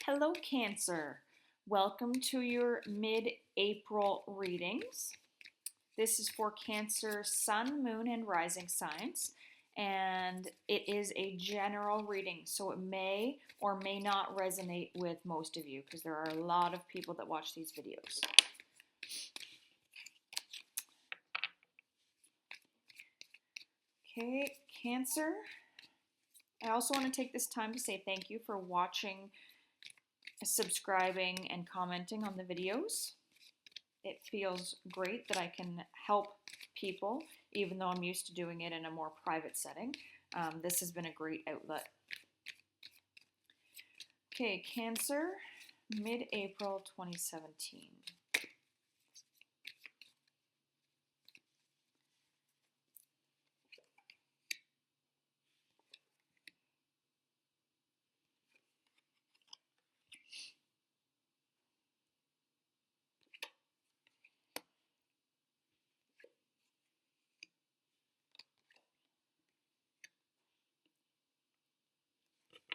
Hello, Cancer. Welcome to your mid-April readings. This is for Cancer Sun, Moon, and Rising signs, and it is a general reading, so it may or may not resonate with most of you because there are a lot of people that watch these videos. Okay, Cancer. I also want to take this time to say thank you for watching, subscribing, and commenting on the videos. It feels great that I can help people, even though I'm used to doing it in a more private setting. This has been a great outlet. Okay, Cancer, mid-April 2017.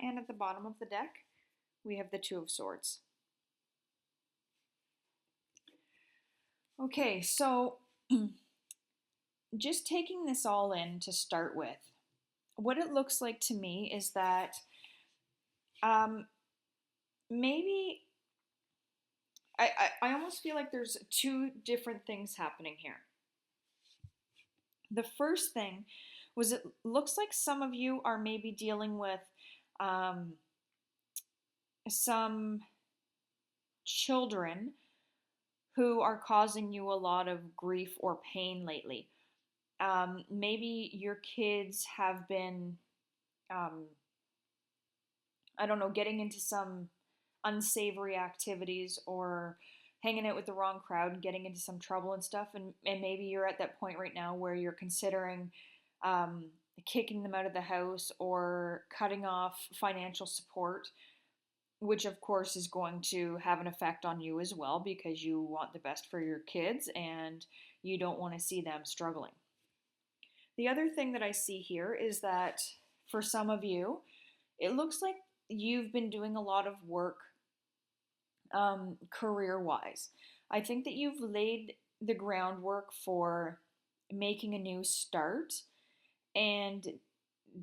And at the bottom of the deck, we have the Two of Swords. Okay, so just taking this all in to start with, what it looks like to me is that maybe I almost feel like there's two different things happening here. The first thing was it looks like some of you are maybe dealing with some children who are causing you a lot of grief or pain lately. Maybe your kids have been, I don't know, getting into some unsavory activities or hanging out with the wrong crowd and getting into some trouble and stuff. And maybe you're at that point right now where you're considering kicking them out of the house or cutting off financial support, which of course is going to have an effect on you as well because you want the best for your kids and you don't want to see them struggling. The other thing that I see here is that for some of you, it looks like you've been doing a lot of work career-wise. I think that you've laid the groundwork for making a new start, and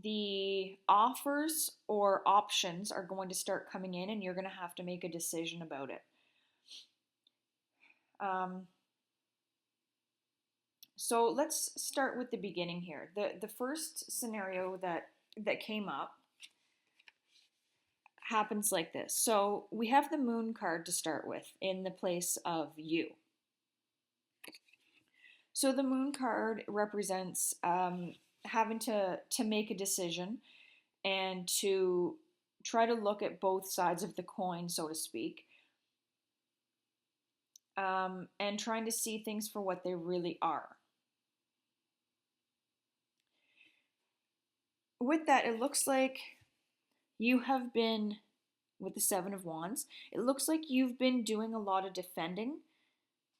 the offers or options are going to start coming in and you're going to have to make a decision about it. So let's start with the beginning here. The first scenario that came up happens like this. So we have the Moon card to start with in the place of you. So the Moon card represents having to make a decision and to try to look at both sides of the coin, so to speak, and trying to see things for what they really are. With that, it looks like you have been, with the Seven of Wands, it looks like you've been doing a lot of defending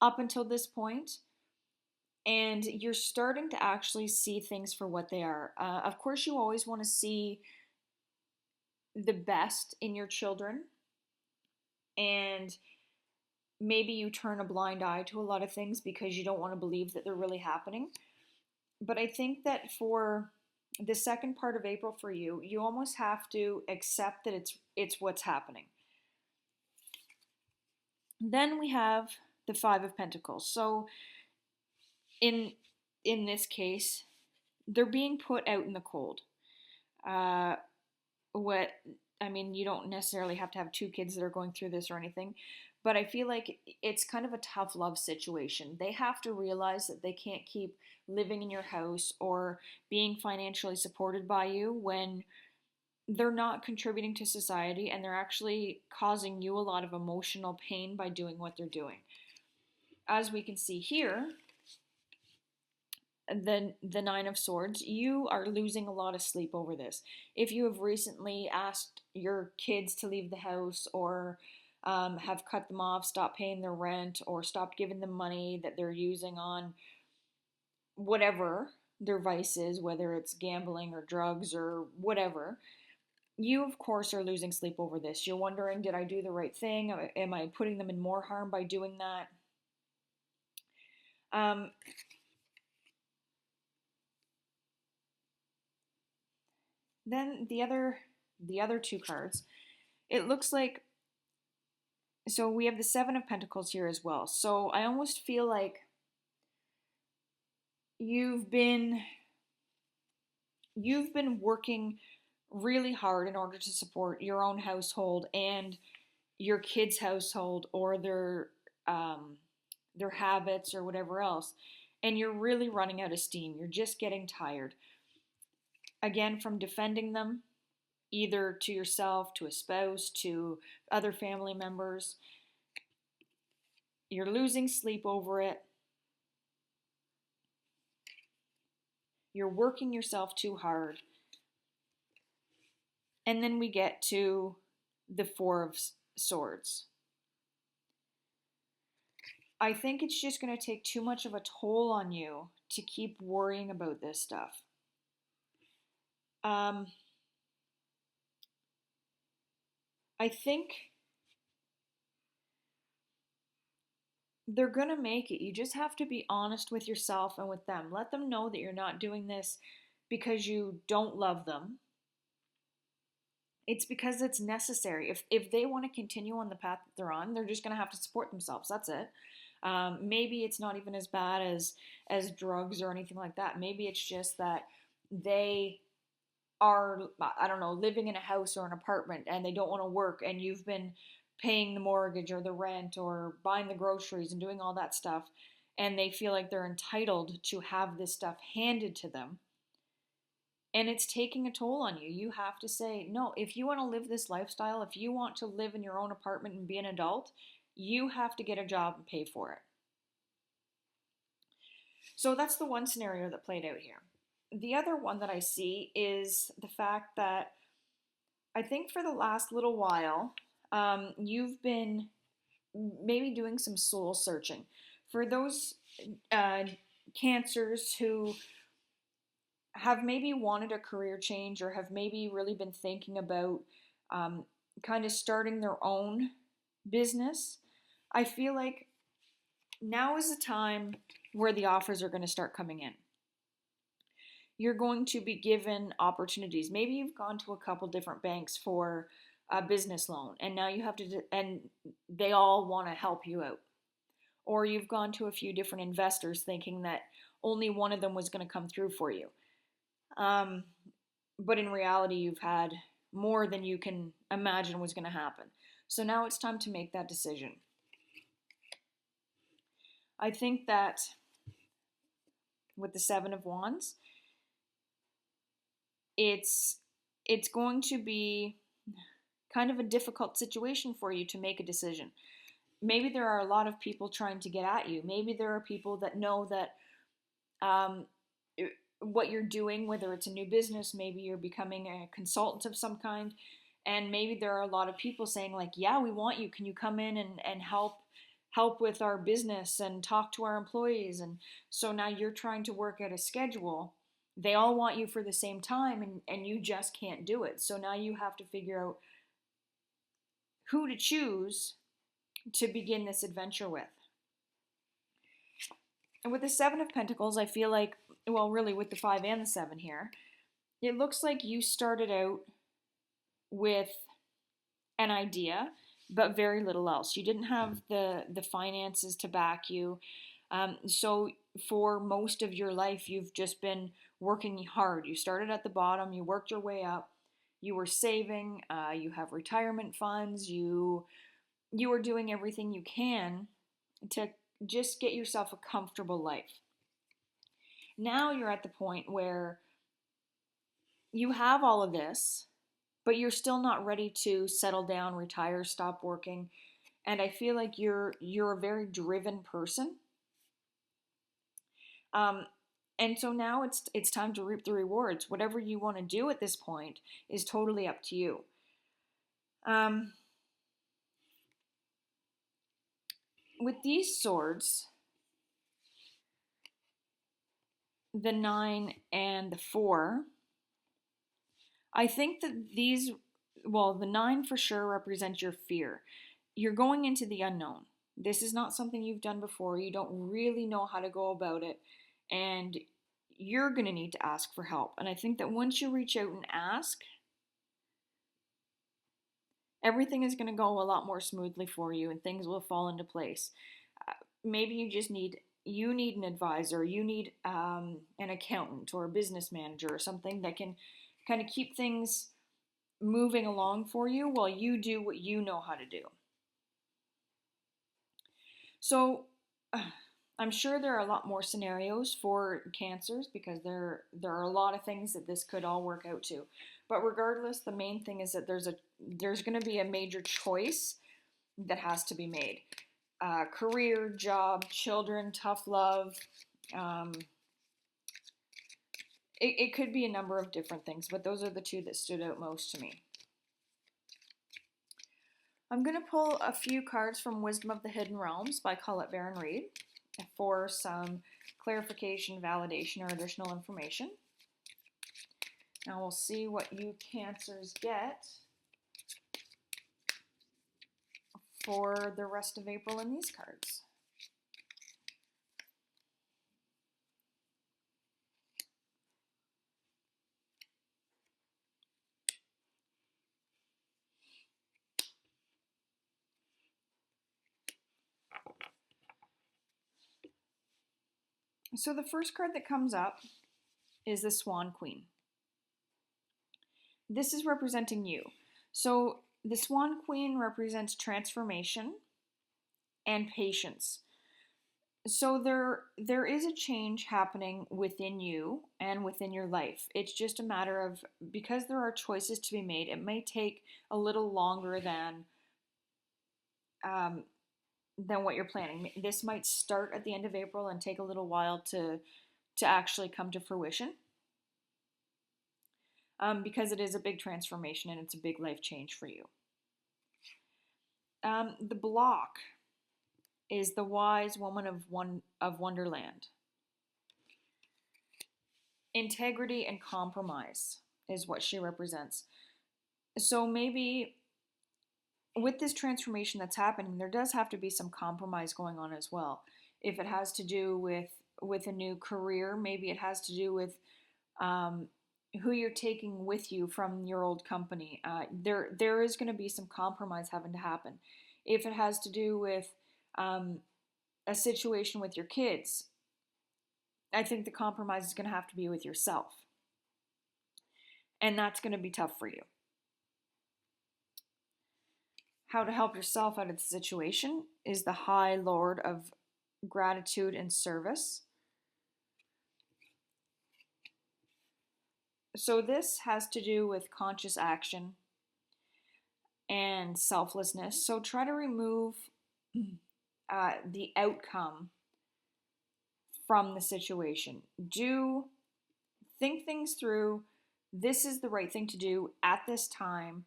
up until this point, and you're starting to actually see things for what they are. Of course, you always want to see the best in your children, and maybe you turn a blind eye to a lot of things because you don't want to believe that they're really happening. But I think that for the second part of April for you, you almost have to accept that it's what's happening. Then we have the Five of Pentacles. So in this case, they're being put out in the cold. You don't necessarily have to have two kids that are going through this or anything, but I feel like it's kind of a tough love situation. They have to realize that they can't keep living in your house or being financially supported by you when they're not contributing to society and they're actually causing you a lot of emotional pain by doing what they're doing. As we can see here, the Nine of Swords, you are losing a lot of sleep over this. If you have recently asked your kids to leave the house or have cut them off, stopped paying their rent, or stopped giving them money that they're using on whatever their vice is, whether it's gambling or drugs or whatever, you, of course, are losing sleep over this. You're wondering, did I do the right thing? Am I putting them in more harm by doing that? Um, then the other two cards, it looks like, so we have the Seven of Pentacles here as well. So I almost feel like you've been you've been working really hard in order to support your own household and your kids' household, or their habits or whatever else, and you're really running out of steam. You're just getting tired. Again, from defending them, either to yourself, to a spouse, to other family members. You're losing sleep over it. You're working yourself too hard. And then we get to the Four of Swords. I think it's just going to take too much of a toll on you to keep worrying about this stuff. I think they're going to make it. You just have to be honest with yourself and with them. Let them know that you're not doing this because you don't love them. It's because it's necessary. If they want to continue on the path that they're on, they're just going to have to support themselves. That's it. Maybe it's not even as bad as drugs or anything like that. Maybe it's just that they are, I don't know, living in a house or an apartment and they don't want to work, and you've been paying the mortgage or the rent or buying the groceries and doing all that stuff, and they feel like they're entitled to have this stuff handed to them, and it's taking a toll on you. You have to say, no, if you want to live this lifestyle, if you want to live in your own apartment and be an adult, you have to get a job and pay for it. So that's the one scenario that played out here. The other one that I see is the fact that I think for the last little while, you've been maybe doing some soul searching. For those uh, cancers who have maybe wanted a career change or have maybe really been thinking about um, kind of starting their own business, I feel like now is the time where the offers are going to start coming in. You're going to be given opportunities. Maybe you've gone to a couple different banks for a business loan, and now you have to, and they all want to help you out. Or you've gone to a few different investors thinking that only one of them was going to come through for you. Um, but in reality, you've had more than you can imagine was going to happen. So now it's time to make that decision. I think that with the Seven of Wands, it's going to be kind of a difficult situation for you to make a decision. Maybe there are a lot of people trying to get at you. Maybe there are people that know that um, what you're doing, whether it's a new business, maybe you're becoming a consultant of some kind, and maybe there are a lot of people saying like, yeah, we want you. Can you come in and help with our business and talk to our employees? And so now you're trying to work out a schedule. They all want you for the same time, and you just can't do it. So now you have to figure out who to choose to begin this adventure with. And with the Seven of Pentacles, I feel like, well, really with the Five and the Seven here, it looks like you started out with an idea, but very little else. You didn't have the finances to back you. So for most of your life, you've just been working hard. You started at the bottom, you worked your way up, you were saving, you have retirement funds, you are doing everything you can to just get yourself a comfortable life. Now you're at the point where you have all of this, but you're still not ready to settle down, retire, stop working. And I feel like you're a very driven person. Um, and so now it's time to reap the rewards. Whatever you want to do at this point is totally up to you. With these swords, the 9 and the 4, I think that these well, the 9 for sure represents your fear. You're going into the unknown. This is not something you've done before. You don't really know how to go about it. And you're going to need to ask for help. And I think that once you reach out and ask, everything is going to go a lot more smoothly for you and things will fall into place. Maybe you need an advisor, you need an accountant or a business manager or something that can kind of keep things moving along for you while you do what you know how to do. So I'm sure there are a lot more scenarios for cancers because there are a lot of things that this could all work out to. But regardless, the main thing is that there's going to be a major choice that has to be made. Career, job, children, tough love. It could be a number of different things, but those are the two that stood out most to me. I'm going to pull a few cards from Wisdom of the Hidden Realms by Colette Baron Reid for some clarification, validation, or additional information. Now we'll see what you Cancers get for the rest of April in these cards. So the first card that comes up is the Swan Queen. This is representing you. So the Swan Queen represents transformation and patience. So there is a change happening within you and within your life. It's just a matter of, because there are choices to be made, it may take a little longer than what you're planning. This might start at the end of April and take a little while to actually come to fruition. Because it is a big transformation and it's a big life change for you. The block is the wise woman of Wonderland. Integrity and compromise is what she represents. So maybe with this transformation that's happening, there does have to be some compromise going on as well. If it has to do with a new career, maybe it has to do with who you're taking with you from your old company. There is going to be some compromise having to happen. If it has to do with a situation with your kids, I think the compromise is going to have to be with yourself. And that's going to be tough for you. How to help yourself out of the situation is the High Lord of Gratitude and Service. So this has to do with conscious action and selflessness. So try to remove the outcome from the situation. Think things through. This is the right thing to do at this time.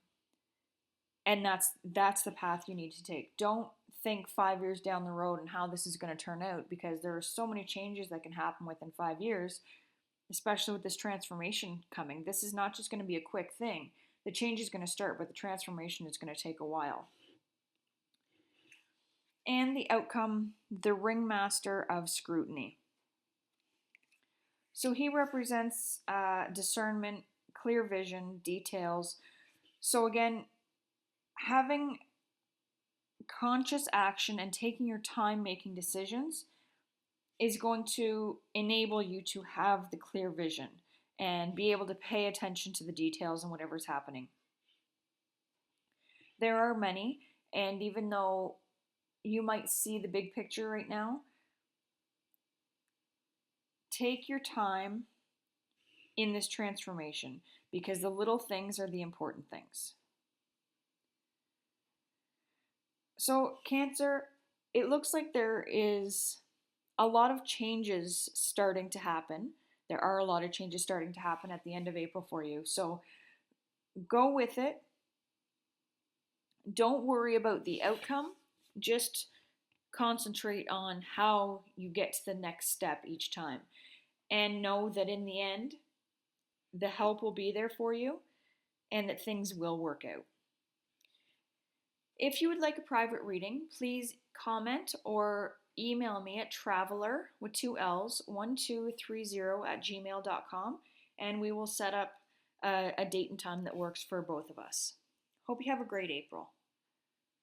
And that's the path you need to take. Don't think 5 years down the road and how this is going to turn out, because there are so many changes that can happen within 5 years, especially with this transformation coming. This is not just going to be a quick thing. The change is going to start, but the transformation is going to take a while. And the outcome, the Ringmaster of Scrutiny. So he represents discernment, clear vision, details. So again, having conscious action and taking your time making decisions is going to enable you to have the clear vision and be able to pay attention to the details and whatever's happening. There are many, and even though you might see the big picture right now, take your time in this transformation, because the little things are the important things. So Cancer, it looks like there is a lot of changes starting to happen. There are a lot of changes starting to happen at the end of April for you. So go with it. Don't worry about the outcome. Just concentrate on how you get to the next step each time. And know that in the end, the help will be there for you. and that things will work out. If you would like a private reading, please comment or email me at traveler with 2 L's 1230 at gmail.com, and we will set up a date and time that works for both of us. Hope you have a great April.